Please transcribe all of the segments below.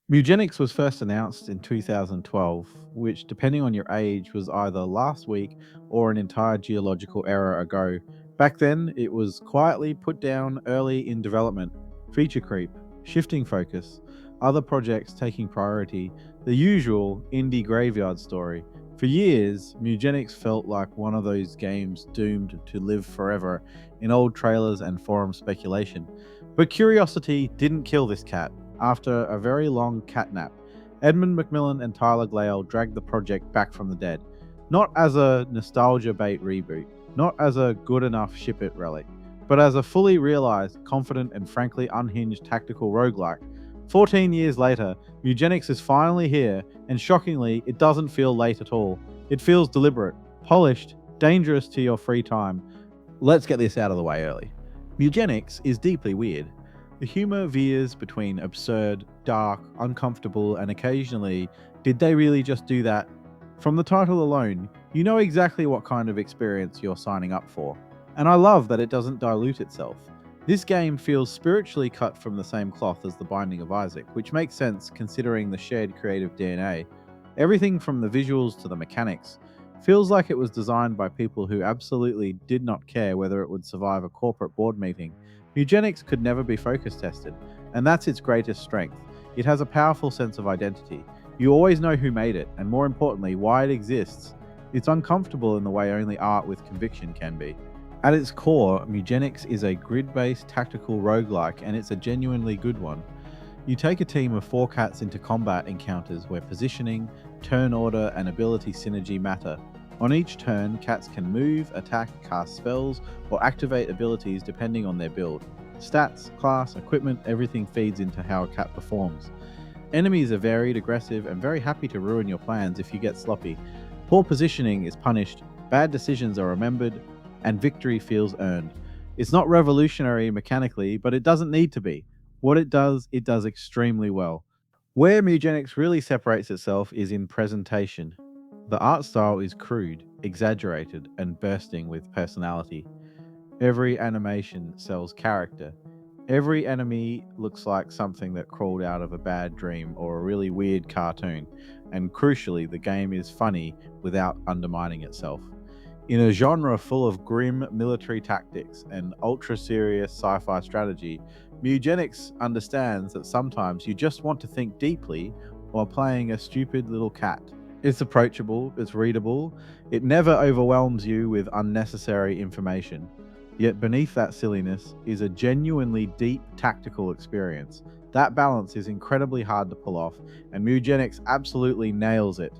Mugenics was first announced in 2012, which, depending on your age, was either last week or an entire geological era ago. Back then, it was quietly put down early in development, feature creep, shifting focus, other projects taking priority, the usual indie graveyard story. For years, Mugenics felt like one of those games doomed to live forever in old trailers and forum speculation. But curiosity didn't kill this cat. After a very long catnap, Edmund McMillen and Tyler Glale dragged the project back from the dead, not as a nostalgia bait reboot, not as a good enough ship it relic, but as a fully realized, confident, and frankly unhinged tactical roguelike. 14 years later, Mugenics is finally here, and shockingly, it doesn't feel late at all. It feels deliberate, polished, dangerous to your free time. Let's get this out of the way early. Mugenics is deeply weird. The humour veers between absurd, dark, uncomfortable, and occasionally, did they really just do that? From the title alone, you know exactly what kind of experience you're signing up for. And I love that it doesn't dilute itself. This game feels spiritually cut from the same cloth as The Binding of Isaac, which makes sense considering the shared creative DNA. Everything from the visuals to the mechanics feels like it was designed by people who absolutely did not care whether it would survive a corporate board meeting. Eugenics could never be focus tested, and that's its greatest strength. It has a powerful sense of identity. You always know who made it, and more importantly, why it exists. It's uncomfortable in the way only art with conviction can be. At its core, Mugenics is a grid-based tactical roguelike, and it's a genuinely good one. You take a team of 4 cats into combat encounters where positioning, turn order, and ability synergy matter. On each turn, cats can move, attack, cast spells, or activate abilities depending on their build. Stats, class, equipment, everything feeds into how a cat performs. Enemies are varied, aggressive, and very happy to ruin your plans if you get sloppy. Poor positioning is punished, bad decisions are remembered, and victory feels earned. It's not revolutionary mechanically, but it doesn't need to be. What it does extremely well. Where Mugenics really separates itself is in presentation. The art style is crude, exaggerated, and bursting with personality. Every animation sells character. Every enemy looks like something that crawled out of a bad dream or a really weird cartoon. And crucially, the game is funny without undermining itself. In a genre full of grim military tactics and ultra serious sci fi strategy, Mugenics understands that sometimes you just want to think deeply while playing a stupid little cat. It's approachable, it's readable, it never overwhelms you with unnecessary information. Yet beneath that silliness is a genuinely deep tactical experience. That balance is incredibly hard to pull off, and Mugenics absolutely nails it.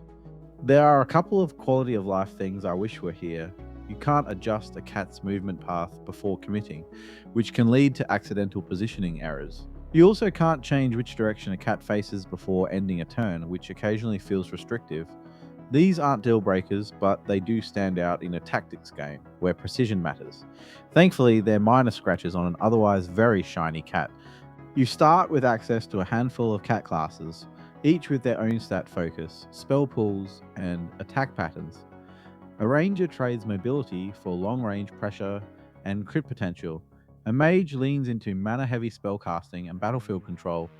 There are a couple of quality of life things I wish were here. You can't adjust a cat's movement path before committing, which can lead to accidental positioning errors. You also can't change which direction a cat faces before ending a turn, which occasionally feels restrictive. These aren't deal breakers, but they do stand out in a tactics game where precision matters. Thankfully, they're minor scratches on an otherwise very shiny cat. You start with access to a handful of cat classes, each with their own stat focus, spell pools, and attack patterns. A ranger trades mobility for long range pressure and crit potential. A mage leans into mana heavy spellcasting and battlefield control.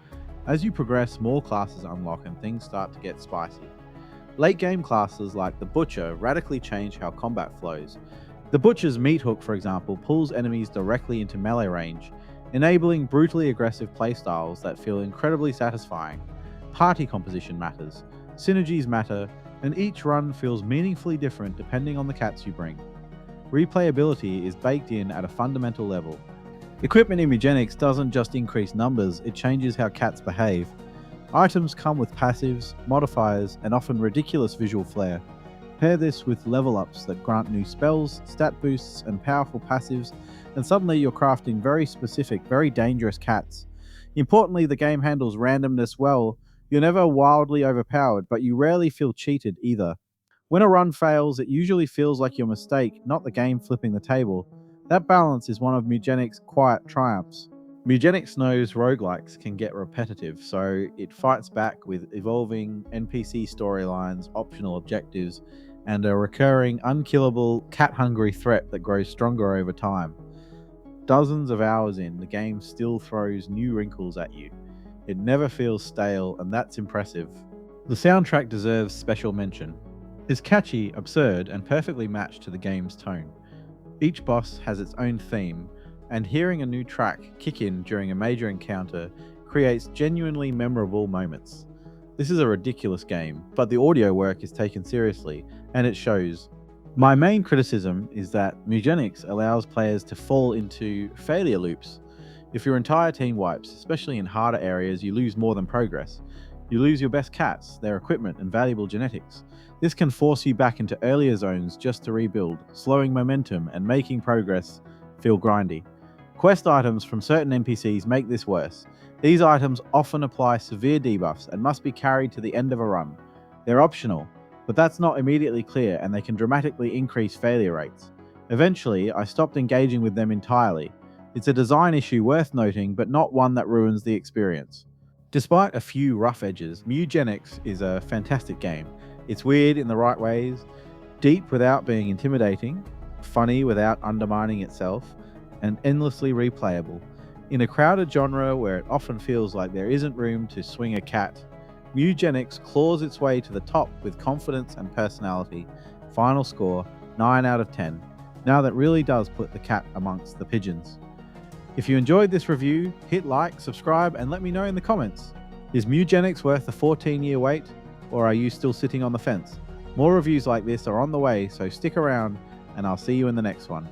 As you progress, more classes unlock and things start to get spicy. Late game classes like the Butcher radically change how combat flows. The Butcher's meat hook, for example, pulls enemies directly into melee range, enabling brutally aggressive playstyles that feel incredibly satisfying. Party composition matters, synergies matter, and each run feels meaningfully different depending on the cats you bring. Replayability is baked in at a fundamental level. Equipment in Mugenics doesn't just increase numbers, it changes how cats behave. Items come with passives, modifiers, and often ridiculous visual flair. Pair this with level ups that grant new spells, stat boosts, and powerful passives, and suddenly you're crafting very specific, very dangerous cats. Importantly, the game handles randomness well. You're never wildly overpowered, but you rarely feel cheated either. When a run fails, it usually feels like your mistake, not the game flipping the table. That balance is one of Mugenics' quiet triumphs. Mugenics knows roguelikes can get repetitive, so it fights back with evolving NPC storylines, optional objectives, and a recurring, unkillable, cat hungry threat that grows stronger over time. Dozens of hours in, the game still throws new wrinkles at you. It never feels stale, and that's impressive. The soundtrack deserves special mention. It's catchy, absurd, and perfectly matched to the game's tone. Each boss has its own theme, and hearing a new track kick in during a major encounter creates genuinely memorable moments. This is a ridiculous game, but the audio work is taken seriously, and it shows. My main criticism is that Mugenics allows players to fall into failure loops. If your entire team wipes, especially in harder areas, you lose more than progress. You lose your best cats, their equipment, and valuable genetics. This can force you back into earlier zones just to rebuild, slowing momentum and making progress feel grindy. Quest items from certain NPCs make this worse. These items often apply severe debuffs and must be carried to the end of a run. They're optional, but that's not immediately clear, and they can dramatically increase failure rates. Eventually, I stopped engaging with them entirely. It's a design issue worth noting, but not one that ruins the experience. Despite a few rough edges, Mewgenics is a fantastic game. It's weird in the right ways, deep without being intimidating, funny without undermining itself, and endlessly replayable. In a crowded genre where it often feels like there isn't room to swing a cat, Mewgenics claws its way to the top with confidence and personality. Final score, 9 out of 10. Now that really does put the cat amongst the pigeons. If you enjoyed this review, hit like, subscribe, and let me know in the comments. Is Mewgenics worth a 14-year wait, or are you still sitting on the fence? More reviews like this are on the way, so stick around, and I'll see you in the next one.